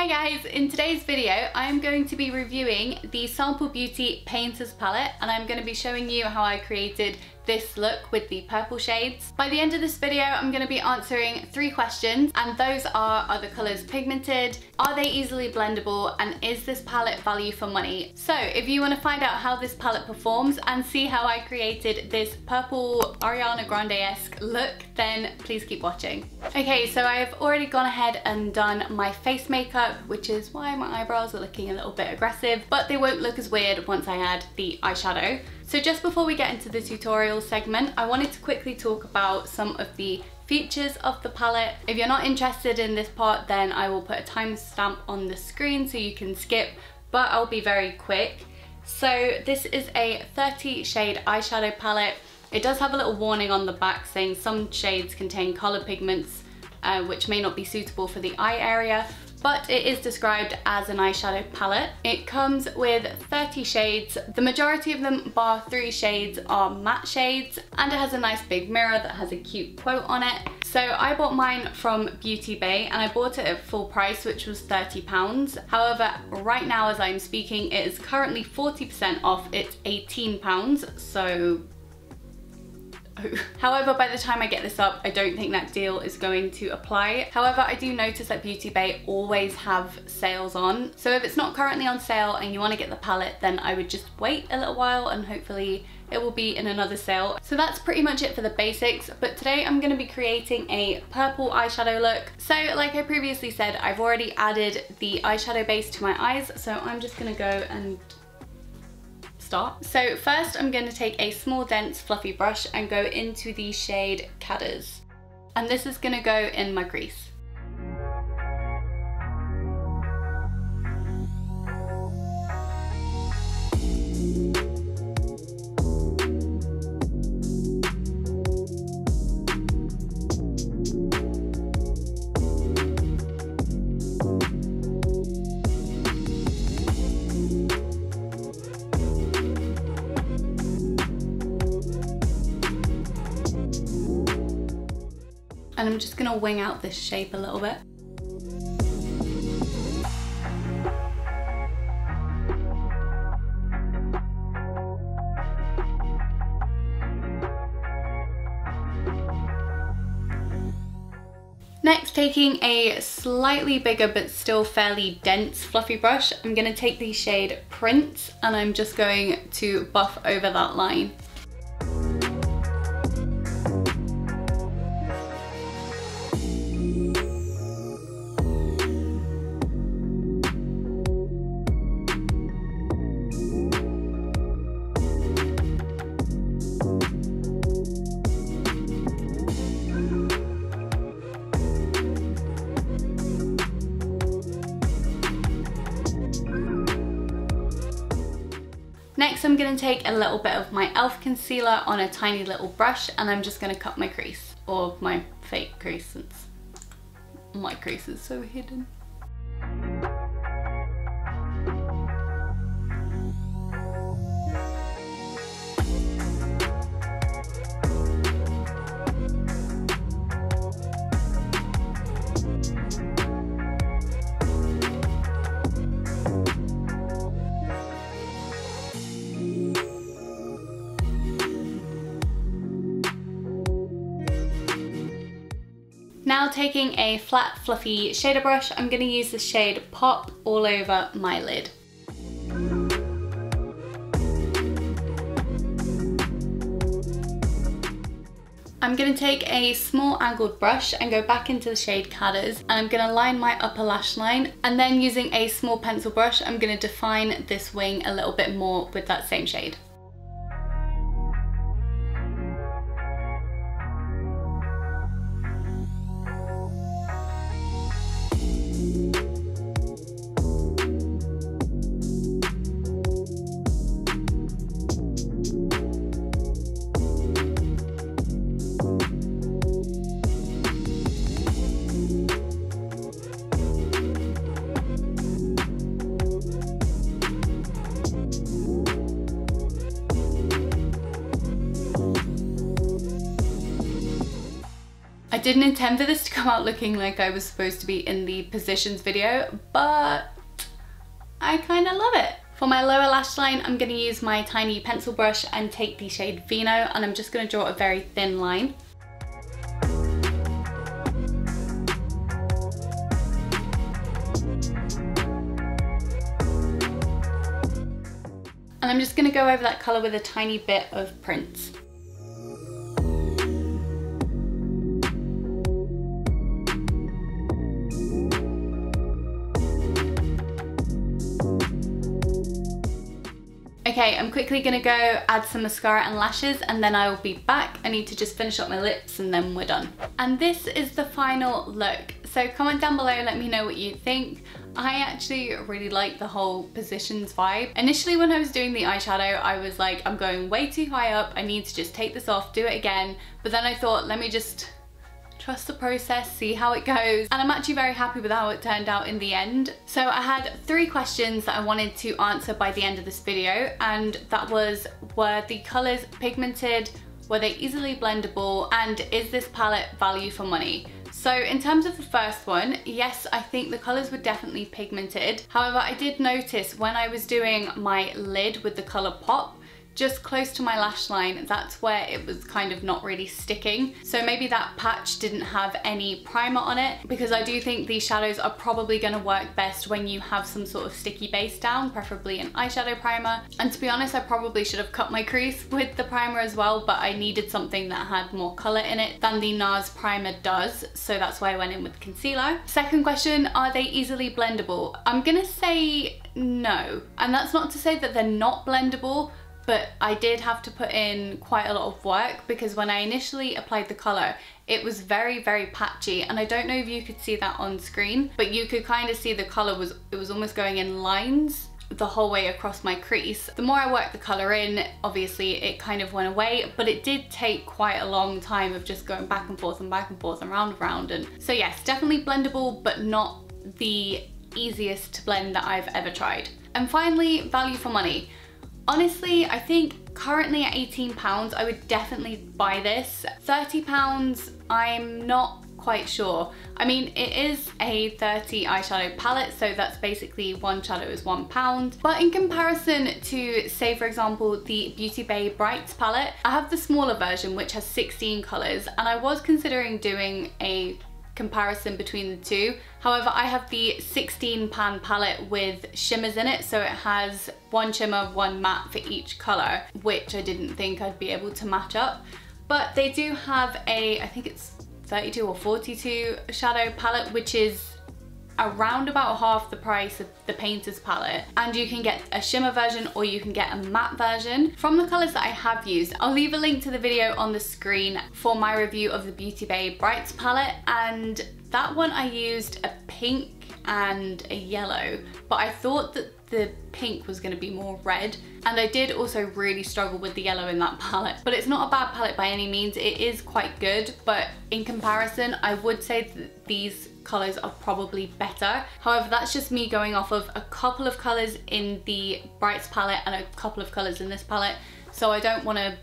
guys, in today's video I'm going to be reviewing the Sample Beauty Painters palette, and I'm going to be showing you how I created this look with the purple shades. By the end of this video I'm going to be answering 3 questions, and those are the colours pigmented, are they easily blendable, and is this palette value for money? So if you want to find out how this palette performs and see how I created this purple Ariana Grande-esque look, then please keep watching. Okay, so I've already gone ahead and done my face makeup, which is why my eyebrows are looking a little bit aggressive, but they won't look as weird once I add the eyeshadow. So just before we get into the tutorial segment, I wanted to quickly talk about some of the features of the palette. If you're not interested in this part, then I will put a timestamp on the screen so you can skip, but I'll be very quick. So this is a 30 shade eyeshadow palette. It does have a little warning on the back saying some shades contain color pigments which may not be suitable for the eye area, but it is described as an eyeshadow palette. It comes with 30 shades. The majority of them, bar 3 shades, are matte shades, and it has a nice big mirror that has a cute quote on it. So I bought mine from Beauty Bay, and I bought it at full price, which was £30. However, right now as I'm speaking, it is currently 40% off. It's £18, so however, by the time I get this up, I don't think that deal is going to apply. However, I do notice that Beauty Bay always have sales on. So if it's not currently on sale and you want to get the palette, then I would just wait a little while and hopefully it will be in another sale. So that's pretty much it for the basics, but today I'm going to be creating a purple eyeshadow look. So like I previously said, I've already added the eyeshadow base to my eyes, so I'm just going to go and start. So first I'm going to take a small dense fluffy brush and go into the shade Cadders, and this is going to go in my crease. And I'm just gonna wing out this shape a little bit. Next, taking a slightly bigger but still fairly dense fluffy brush, I'm gonna take the shade Prince, and I'm just going to buff over that line. Next, I'm going to take a little bit of my e.l.f. concealer on a tiny little brush, and I'm just going to cut my crease, or my fake crease, since my crease is so hidden. Now taking a flat fluffy shader brush, I'm going to use the shade Pop all over my lid. I'm going to take a small angled brush and go back into the shade Cadders, and I'm going to line my upper lash line, and then using a small pencil brush I'm going to define this wing a little bit more with that same shade. didn't intend for this to come out looking like I was supposed to be in the positions video, but I kind of love it. For my lower lash line, I'm going to use my tiny pencil brush and take the shade Vino, and I'm just going to draw a very thin line. And I'm just going to go over that colour with a tiny bit of Prince. Okay, I'm quickly gonna go add some mascara and lashes, and then I will be back. I need to just finish up my lips and then we're done. And this is the final look. So comment down below, let me know what you think. I actually really like the whole positions vibe. Initially when I was doing the eyeshadow, I was like, I'm going way too high up. I need to just take this off, do it again. But then I thought, let me just trust the process, see how it goes. And I'm actually very happy with how it turned out in the end. So I had 3 questions that I wanted to answer by the end of this video, and that was, were the colors pigmented, were they easily blendable, and is this palette value for money? So in terms of the first one, yes, I think the colors were definitely pigmented. However, I did notice when I was doing my lid with the color Pop, just close to my lash line, that's where it was kind of not really sticking. So maybe that patch didn't have any primer on it, because I do think these shadows are probably going to work best when you have some sort of sticky base down, preferably an eyeshadow primer. And to be honest, I probably should have cut my crease with the primer as well, but I needed something that had more color in it than the Nars primer does, so that's why I went in with concealer. Second question, are they easily blendable? I'm gonna say no, and that's not to say that they're not blendable, but I did have to put in quite a lot of work, because when I initially applied the colour, it was very, very patchy, and I don't know if you could see that on screen, but you could kind of see the colour was almost going in lines the whole way across my crease. The more I worked the colour in, obviously it kind of went away, but it did take quite a long time of just going back and forth and back and forth and round and round. And so yes, definitely blendable, but not the easiest to blend that I've ever tried. And finally, value for money. Honestly, I think currently at £18, I would definitely buy this. £30, I'm not quite sure. I mean, it is a 30 eyeshadow palette, so that's basically one shadow is £1. But in comparison to, say for example, the Beauty Bay Brights palette, I have the smaller version which has 16 colours, and I was considering doing a comparison between the two. However, I have the 16 pan palette with shimmers in it, so it has one shimmer, one matte for each colour, which I didn't think I'd be able to match up. But they do have a, I think it's 32 or 42 shadow palette, which is around about half the price of the Painter's palette, and you can get a shimmer version or you can get a matte version. From the colours that I have used, I'll leave a link to the video on the screen for my review of the Beauty Bay Brights palette, and that one I used a pink and a yellow, but I thought that the pink was going to be more red, and I did also really struggle with the yellow in that palette. But it's not a bad palette by any means, it is quite good, but in comparison I would say that these colours are probably better. However, that's just me going off of a couple of colours in the Brights palette and a couple of colours in this palette, so I don't want to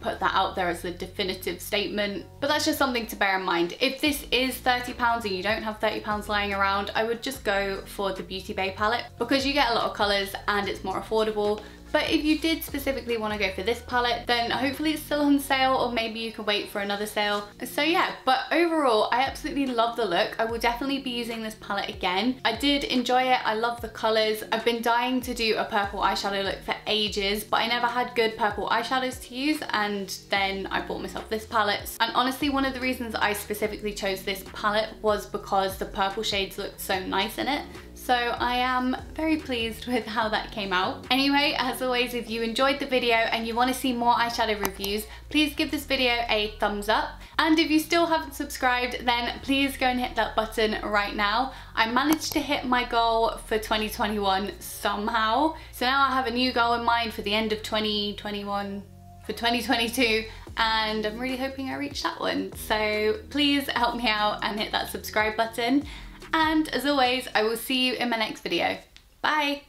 put that out there as a definitive statement, but that's just something to bear in mind. If this is £30 and you don't have £30 lying around, I would just go for the Beauty Bay palette, because you get a lot of colours and it's more affordable. But if you did specifically want to go for this palette, then hopefully it's still on sale, or maybe you can wait for another sale. So yeah, but overall, I absolutely love the look. I will definitely be using this palette again. I did enjoy it. I love the colours. I've been dying to do a purple eyeshadow look for ages, but I never had good purple eyeshadows to use, and then I bought myself this palette. And honestly, one of the reasons I specifically chose this palette was because the purple shades looked so nice in it. So I am very pleased with how that came out. Anyway, as always, if you enjoyed the video and you want to see more eyeshadow reviews, please give this video a thumbs up. And if you still haven't subscribed, then please go and hit that button right now. I managed to hit my goal for 2021 somehow. So now I have a new goal in mind for the end of 2021, for 2022. And I'm really hoping I reach that one. So please help me out and hit that subscribe button. And as always, I will see you in my next video. Bye!